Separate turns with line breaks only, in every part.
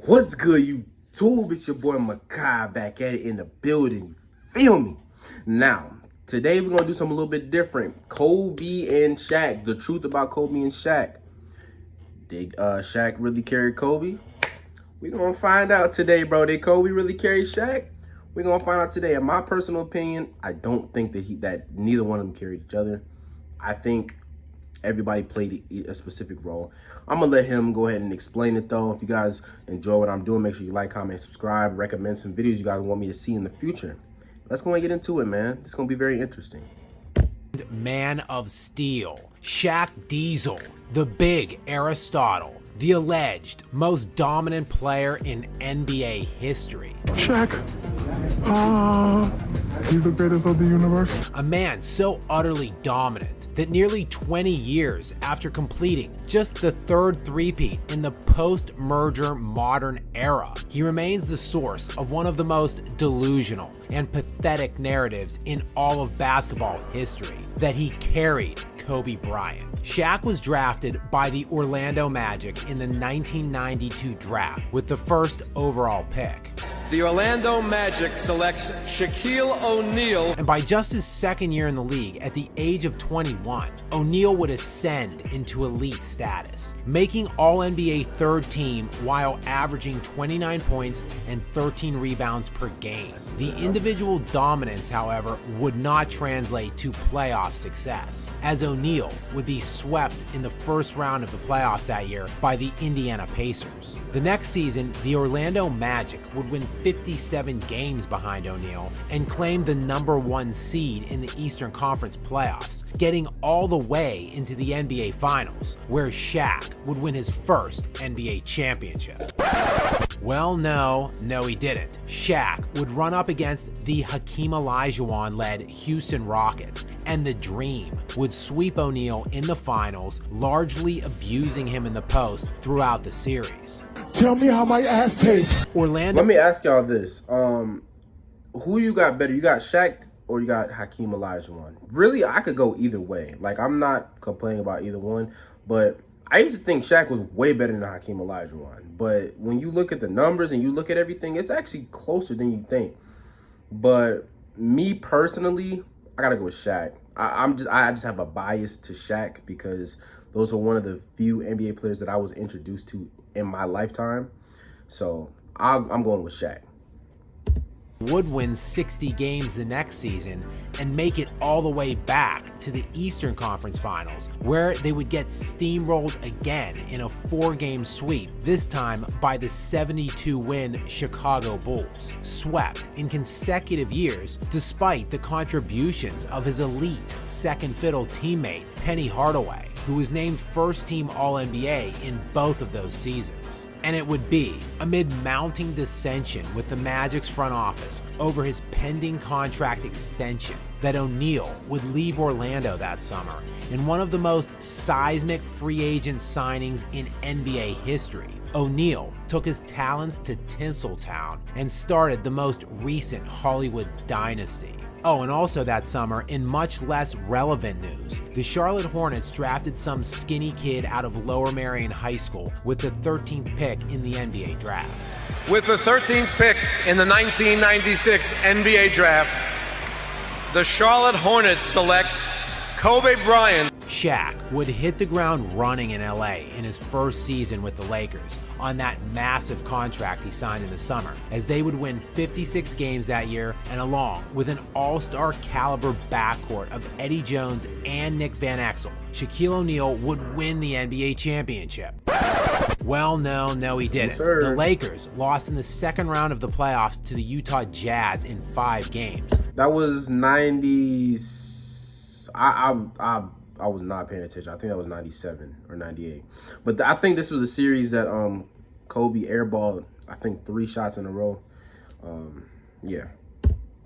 What's good, YouTube? It's your boy Mekhi back at it in the building. You feel me? Now, today we're gonna do something a little bit different. Kobe and Shaq. The truth about Kobe and Shaq. Did Shaq really carry Kobe? We're gonna find out today, bro. Did Kobe really carry Shaq? We're gonna find out today. In my personal opinion, I don't think that neither one of them carried each other. I think everybody played a specific role. I'm gonna let him go ahead and explain it though. If you guys enjoy what I'm doing, make sure you like, comment, subscribe, recommend some videos you guys want me to see in the future. Let's go and get into it, man. It's gonna be very interesting.
Man of Steel, Shaq Diesel, the Big Aristotle, the alleged most dominant player in NBA history.
Shaq, he's the greatest of the universe.
A man so utterly dominant that nearly 20 years after completing just the third three-peat in the post-merger modern era, he remains the source of one of the most delusional and pathetic narratives in all of basketball history, that he carried Kobe Bryant. Shaq was drafted by the Orlando Magic in the 1992 draft with the first overall pick.
The Orlando Magic selects Shaquille O'Neal.
And by just his second year in the league, at the age of 21, O'Neal would ascend into elite status, making All-NBA third team while averaging 29 points and 13 rebounds per game. The individual dominance, however, would not translate to playoff success, as O'Neal would be swept in the first round of the playoffs that year by the Indiana Pacers. The next season, the Orlando Magic would win 57 games behind O'Neal and claimed the #1 seed in the Eastern Conference playoffs, getting all the way into the NBA Finals, where Shaq would win his first NBA championship. Well, no, he didn't. Shaq would run up against the Hakeem Olajuwon-led Houston Rockets, and the Dream would sweep O'Neal in the finals, largely abusing him in the post throughout the series.
Tell me how my ass tastes.
Orlando.
Let me ask y'all this. Who you got better? You got Shaq or you got Hakeem Olajuwon? Really, I could go either way. Like, I'm not complaining about either one, but I used to think Shaq was way better than Hakeem Olajuwon. But when you look at the numbers and you look at everything, it's actually closer than you think. But me personally, I gotta go with Shaq. I just have a bias to Shaq because those are one of the few NBA players that I was introduced to in my lifetime. So I'm going with Shaq.
Would win 60 games the next season and make it all the way back to the Eastern Conference Finals, where they would get steamrolled again in a 4-game sweep, this time by the 72-win Chicago Bulls, swept in consecutive years despite the contributions of his elite second-fiddle teammate Penny Hardaway, who was named first-team All-NBA in both of those seasons. And it would be amid mounting dissension with the Magic's front office over his pending contract extension that O'Neal would leave Orlando that summer in one of the most seismic free agent signings in NBA history. O'Neal took his talents to Tinseltown and started the most recent Hollywood dynasty. Oh, and also that summer, in much less relevant news, the Charlotte Hornets drafted some skinny kid out of Lower Merion High School with the 13th pick in the NBA draft.
With the 13th pick in the 1996 NBA draft, the Charlotte Hornets select Kobe Bryant.
Shaq would hit the ground running in LA in his first season with the Lakers on that massive contract he signed in the summer, as they would win 56 games that year, and along with an all-star caliber backcourt of Eddie Jones and Nick Van Exel, Shaquille O'Neal would win the NBA championship. Well, no, he didn't. The Lakers lost in the second round of the playoffs to the Utah Jazz in 5 games.
That was 90. I was not paying attention. I think that was 97 or 98. But I think this was a series that Kobe airballed, I think, 3 shots in a row. Yeah.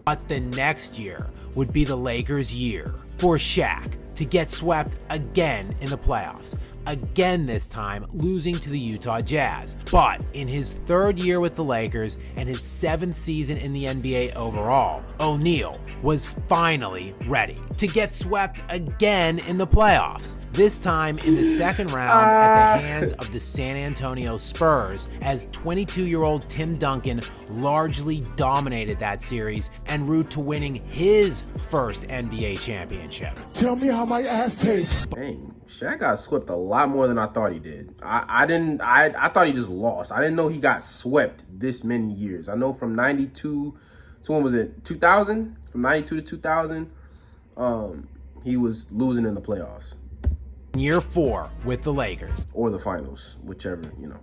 But the next year would be the Lakers' year for Shaq to get swept again in the playoffs. Again this time, losing to the Utah Jazz. But in his third year with the Lakers and his 7th season in the NBA overall, O'Neal was finally ready to get swept again in the playoffs, this time in the second round at the hands of the San Antonio Spurs, as 22-year-old Tim Duncan largely dominated that series en route to winning his first NBA championship.
Tell me how my ass tastes.
Dang, Shaq got swept a lot more than I thought he did. I thought he just lost. I didn't know he got swept this many years. I know from 92 to when was it? 2000? From 92 to 2000, he was losing in the playoffs.
Year 4 with the Lakers.
Or the finals, whichever, you know.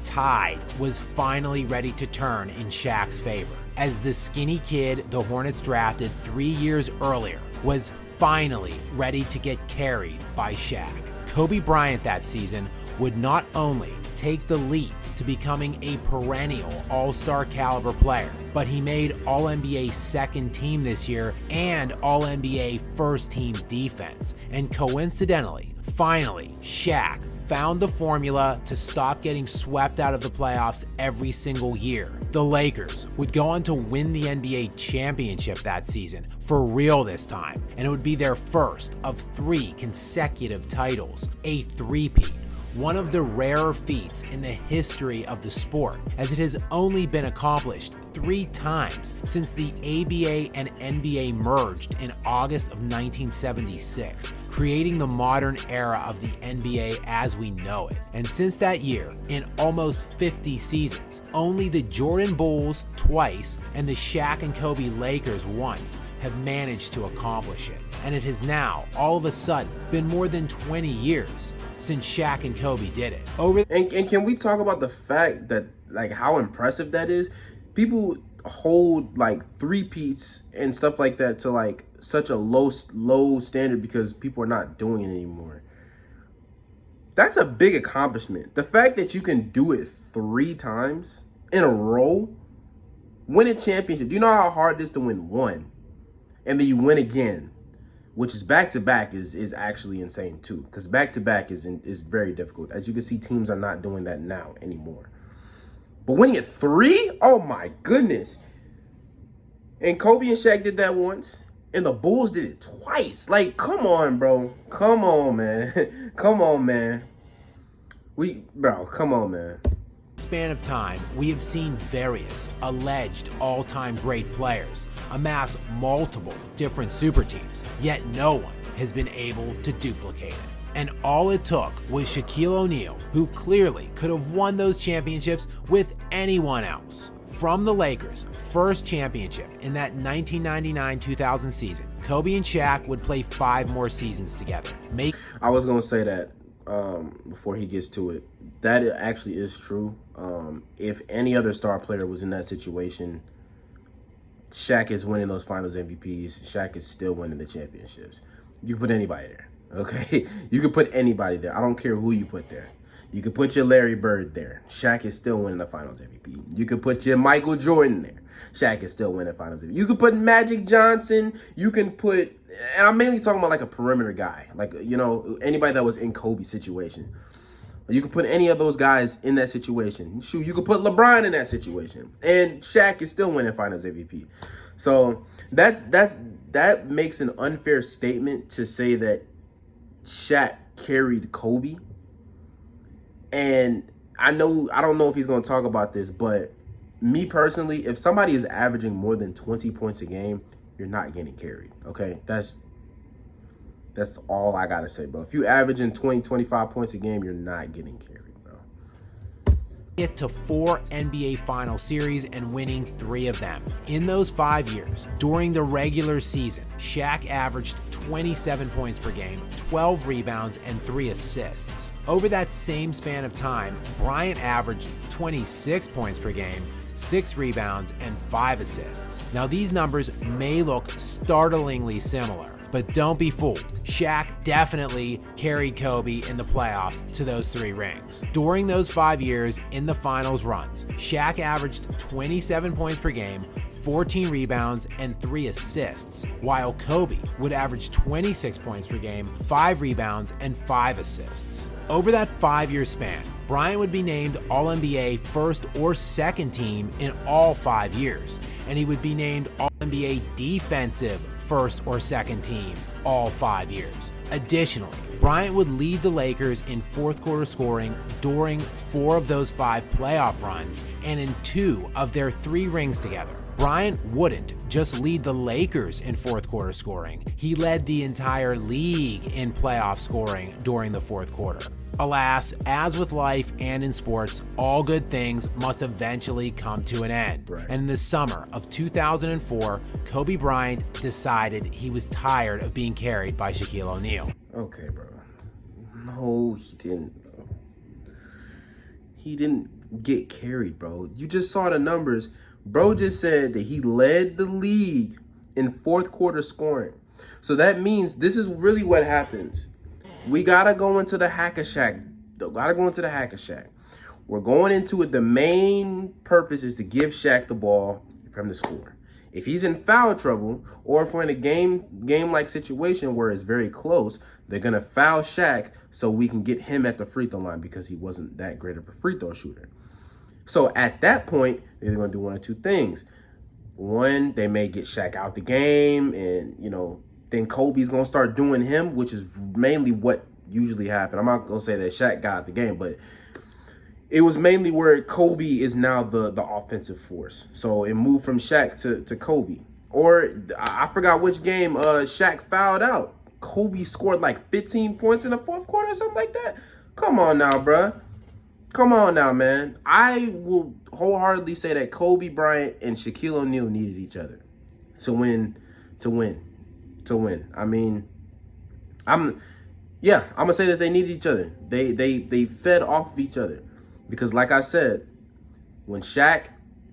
Tide was finally ready to turn in Shaq's favor, as the skinny kid the Hornets drafted 3 years earlier was finally ready to get carried by Shaq. Kobe Bryant that season would not only take the leap to becoming a perennial all-star caliber player, but he made All-NBA second team this year and All-NBA first team defense. And coincidentally, finally, Shaq found the formula to stop getting swept out of the playoffs every single year. The Lakers would go on to win the NBA championship that season, for real this time, and it would be their first of 3 consecutive titles, a three-peat. One of the rarer feats in the history of the sport, as it has only been accomplished 3 times since the ABA and NBA merged in August of 1976, creating the modern era of the NBA as we know it. And since that year, in almost 50 seasons, only the Jordan Bulls twice and the Shaq and Kobe Lakers once have managed to accomplish it. And it has now, all of a sudden, been more than 20 years since Shaq and Kobe did it.
And can we talk about the fact that, like, how impressive that is? People hold, like, three-peats and stuff like that to, like, such a low standard because people are not doing it anymore. That's a big accomplishment. The fact that you can do it 3 times in a row, win a championship. Do you know how hard it is to win one? And then you win again, which is back-to-back is actually insane too, because back-to-back is very difficult. As you can see, teams are not doing that now anymore. But winning it 3? Oh my goodness. And Kobe and Shaq did that once, and the Bulls did it twice. Like, come on, bro. Come on, man. Come on, man. Come on, man.
Span of time, we have seen various alleged all-time great players amass multiple different super teams, yet no one has been able to duplicate it. And all it took was Shaquille O'Neal, who clearly could have won those championships with anyone else. From the Lakers' first championship in that 1999-2000 season, Kobe and Shaq would play 5 more seasons together.
I was going to say that before he gets to it. That actually is true. If any other star player was in that situation, Shaq is winning those finals MVPs. Shaq is still winning the championships. You can put anybody there, okay? You can put anybody there. I don't care who you put there. You can put your Larry Bird there. Shaq is still winning the finals MVP. You can put your Michael Jordan there. Shaq is still winning finals MVP. You can put Magic Johnson. You can put, and I'm mainly talking about like a perimeter guy, like, you know, anybody that was in Kobe's situation. You could put any of those guys in that situation. Shoot, you could put LeBron in that situation, and Shaq is still winning Finals MVP. So that makes an unfair statement to say that Shaq carried Kobe. And I don't know if he's going to talk about this, but me personally, if somebody is averaging more than 20 points a game, you're not getting carried. Okay, that's all I gotta say, bro. If you averaging 20, 25 points a game, you're not getting carried, bro.
Get to 4 NBA final series and winning 3 of them. In those 5 years, during the regular season, Shaq averaged 27 points per game, 12 rebounds, and 3 assists. Over that same span of time, Bryant averaged 26 points per game, 6 rebounds, and 5 assists. Now, these numbers may look startlingly similar, but don't be fooled. Shaq definitely carried Kobe in the playoffs to those 3 rings. During those 5 years in the finals runs, Shaq averaged 27 points per game, 14 rebounds, and 3 assists, while Kobe would average 26 points per game, 5 rebounds, and 5 assists. Over that 5-year span, Bryant would be named All-NBA first or second team in all 5 years, and he would be named All-NBA defensive first or second team all 5 years. Additionally, Bryant would lead the Lakers in fourth quarter scoring during 4 of those 5 playoff runs and in 2 of their 3 rings together. Bryant wouldn't just lead the Lakers in fourth quarter scoring. He led the entire league in playoff scoring during the fourth quarter. Alas, as with life and in sports, all good things must eventually come to an end.
Right.
And in the summer of 2004, Kobe Bryant decided he was tired of being carried by Shaquille O'Neal.
Okay, bro. No, he didn't, bro. He didn't get carried, bro. You just saw the numbers. Bro just said that he led the league in fourth quarter scoring. So that means this is really what happens. We gotta go into the Hack-a-Shack. We're going into it. The main purpose is to give Shaq the ball for him to score. If he's in foul trouble, or if we're in a game-like situation where it's very close, they're gonna foul Shaq so we can get him at the free throw line because he wasn't that great of a free throw shooter. So at that point, they're gonna do one of 2 things. One, they may get Shaq out the game, and then Kobe's going to start doing him, which is mainly what usually happened. I'm not going to say that Shaq got the game, but it was mainly where Kobe is now the offensive force. So it moved from Shaq to Kobe. Or I forgot which game Shaq fouled out. Kobe scored like 15 points in the fourth quarter or something like that. Come on now, bruh. Come on now, man. I will wholeheartedly say that Kobe Bryant and Shaquille O'Neal needed each other to win. I mean, I'm gonna say that they needed each other. They fed off of each other, because like I said, when Shaq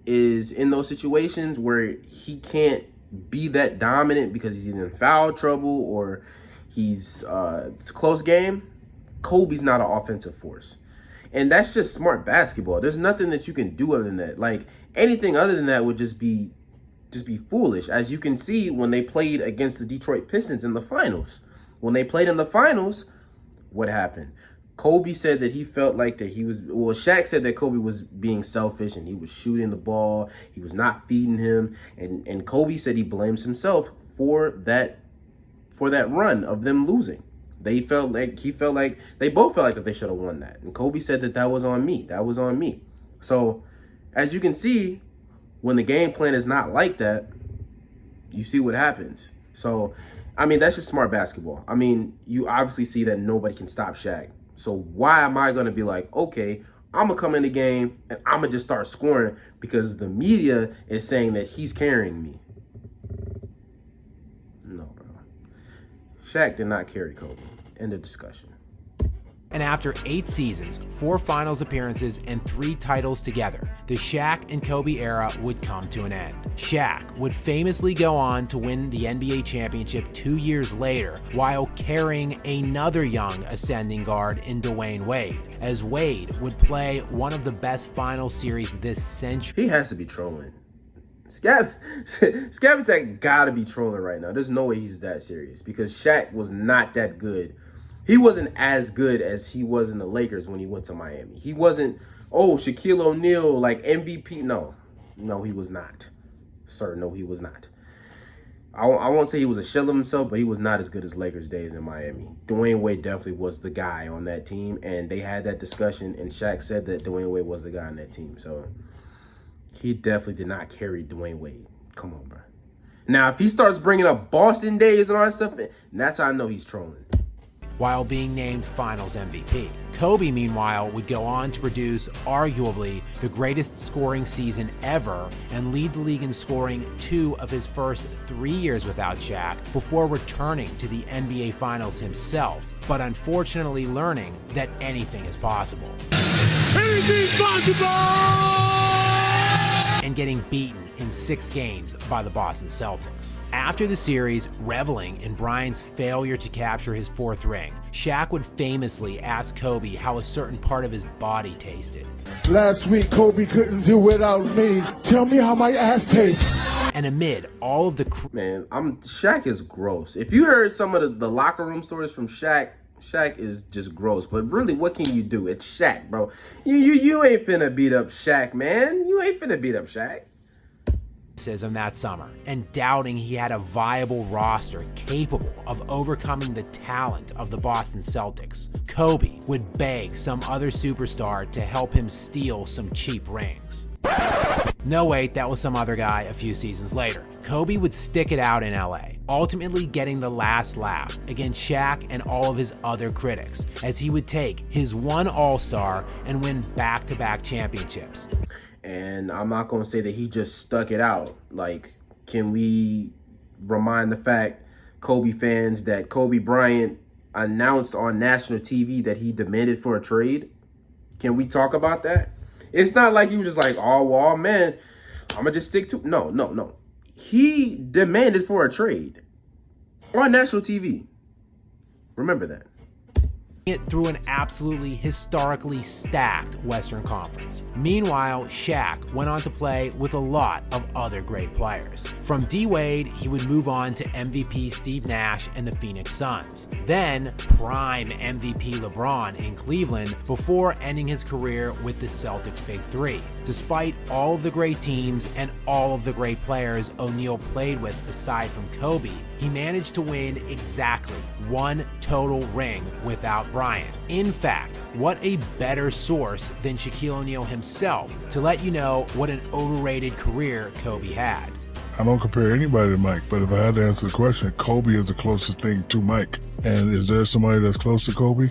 is in those situations where he can't be that dominant because he's either in foul trouble or it's a close game, Kobe's not an offensive force. And that's just smart basketball. There's nothing that you can do other than that. Like, anything other than that would just be foolish. As you can see when they played against the Detroit Pistons in the finals. When they played in the finals, what happened? Kobe said that he felt like that Shaq said that Kobe was being selfish and he was shooting the ball. He was not feeding him. And Kobe said he blames himself for that run of them losing. He felt like they both felt like that they should have won that. And Kobe said that was on me. That was on me. So as you can see, when the game plan is not like that, you see what happens. So, I mean, that's just smart basketball. I mean, you obviously see that nobody can stop Shaq. So why am I going to be like, okay, I'm going to come in the game and I'm going to just start scoring because the media is saying that he's carrying me? No, bro. Shaq did not carry Kobe. End of discussion.
And after 8 seasons, 4 finals appearances, and 3 titles together, the Shaq and Kobe era would come to an end. Shaq would famously go on to win the NBA championship 2 years later, while carrying another young ascending guard in Dwayne Wade, as Wade would play one of the best final series this century.
He has to be trolling. Scab Attack gotta be trolling right now. There's no way he's that serious, because Shaq was not that good. He wasn't as good as he was in the Lakers when he went to Miami. He wasn't, Shaquille O'Neal, like MVP. No, he was not. Sir, no, he was not. I won't say he was a shell of himself, but he was not as good as Lakers days in Miami. Dwayne Wade definitely was the guy on that team, and they had that discussion, and Shaq said that Dwayne Wade was the guy on that team. So he definitely did not carry Dwayne Wade. Come on, bro. Now, if he starts bringing up Boston days and all that stuff, that's how I know he's trolling.
While being named Finals MVP. Kobe, meanwhile, would go on to produce arguably the greatest scoring season ever and lead the league in scoring 2 of his first 3 years without Shaq before returning to the NBA Finals himself, but unfortunately learning that anything is possible.
Anything's possible!
And getting beaten in 6 games by the Boston Celtics. After the series, reveling in Bryant's failure to capture his 4th ring, Shaq would famously ask Kobe how a certain part of his body tasted.
Last week, Kobe couldn't do without me. Tell me how my ass tastes.
And amid all of the...
Shaq is gross. If you heard some of the locker room stories from Shaq, Shaq is just gross. But really, what can you do? It's Shaq, bro. You ain't finna beat up Shaq, man. You ain't finna beat up Shaq.
That summer, and doubting he had a viable roster capable of overcoming the talent of the Boston Celtics, Kobe would beg some other superstar to help him steal some cheap rings. No, wait, that was some other guy a few seasons later. Kobe would stick it out in LA, ultimately getting the last laugh against Shaq and all of his other critics, as he would take his one All-Star and win back-to-back championships.
And I'm not going to say that he just stuck it out. Like, can we remind the fact, Kobe fans, that Kobe Bryant announced on national TV that he demanded for a trade? Can we talk about that? It's not like he was just like, oh, well, man, I'm going to just stick to... No. He demanded for a trade on national TV. Remember that.
It through an absolutely historically stacked Western Conference. Meanwhile, Shaq went on to play with a lot of other great players. From D-Wade, he would move on to MVP Steve Nash and the Phoenix Suns. Then prime MVP LeBron in Cleveland before ending his career with the Celtics Big Three. Despite all of the great teams and all of the great players O'Neal played with aside from Kobe, he managed to win exactly one total ring without Bryant. In fact, what a better source than Shaquille O'Neal himself to let you know what an overrated career Kobe had.
I don't compare anybody to Mike, but if I had to answer the question, Kobe is the closest thing to Mike. And is there somebody that's close to Kobe?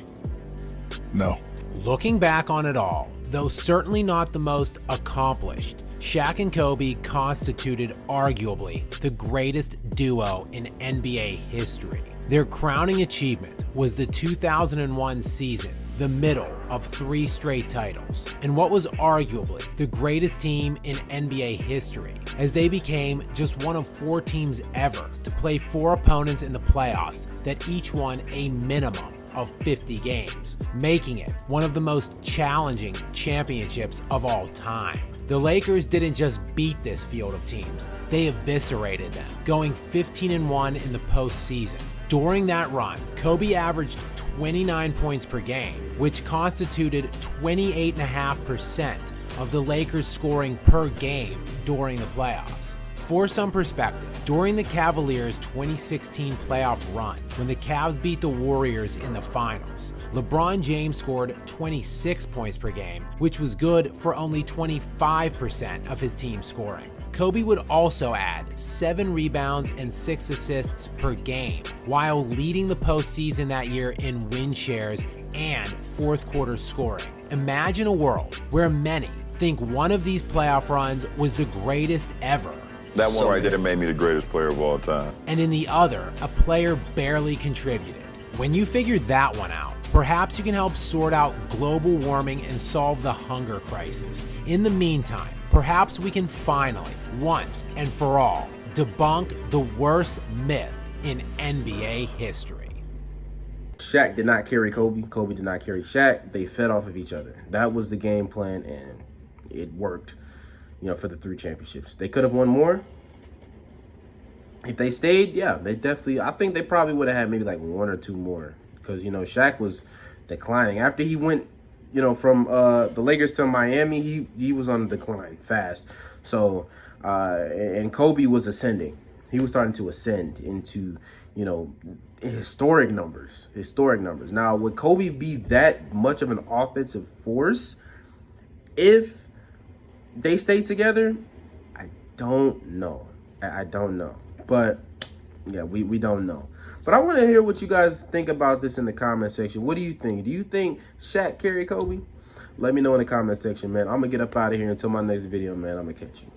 No.
Looking back on it all, though certainly not the most accomplished, Shaq and Kobe constituted arguably the greatest duo in NBA history. Their crowning achievement was the 2001 season, the middle of 3 straight titles, and what was arguably the greatest team in NBA history, as they became just one of 4 teams ever to play 4 opponents in the playoffs that each won a minimum of 50 games, making it one of the most challenging championships of all time. The Lakers didn't just beat this field of teams, they eviscerated them, going 15-1 in the postseason. During that run, Kobe averaged 29 points per game, which constituted 28.5% of the Lakers' scoring per game during the playoffs. For some perspective, during the Cavaliers' 2016 playoff run, when the Cavs beat the Warriors in the finals, LeBron James scored 26 points per game, which was good for only 25% of his team's scoring. Kobe would also add 7 rebounds and 6 assists per game, while leading the postseason that year in win shares and fourth quarter scoring. Imagine a world where many think one of these playoff runs was the greatest ever.
That one right there made me the greatest player of all time.
And in the other, a player barely contributed. When you figure that one out, perhaps you can help sort out global warming and solve the hunger crisis. In the meantime, perhaps we can finally, once and for all, debunk the worst myth in NBA history.
Shaq did not carry Kobe. Kobe did not carry Shaq. They fed off of each other. That was the game plan, and it worked, for the 3 championships. They could have won more. If they stayed, yeah, they definitely, I think they probably would have had maybe like 1 or 2 more. Because, Shaq was declining. After he went, from the Lakers to Miami, he was on the decline fast. So, and Kobe was ascending. He was starting to ascend into, historic numbers. Now, would Kobe be that much of an offensive force if they stayed together? I don't know. But, yeah, we don't know. But I want to hear what you guys think about this in the comment section. What do you think? Do you think Shaq carried Kobe? Let me know in the comment section, man. I'm going to get up out of here until my next video, man. I'm going to catch you.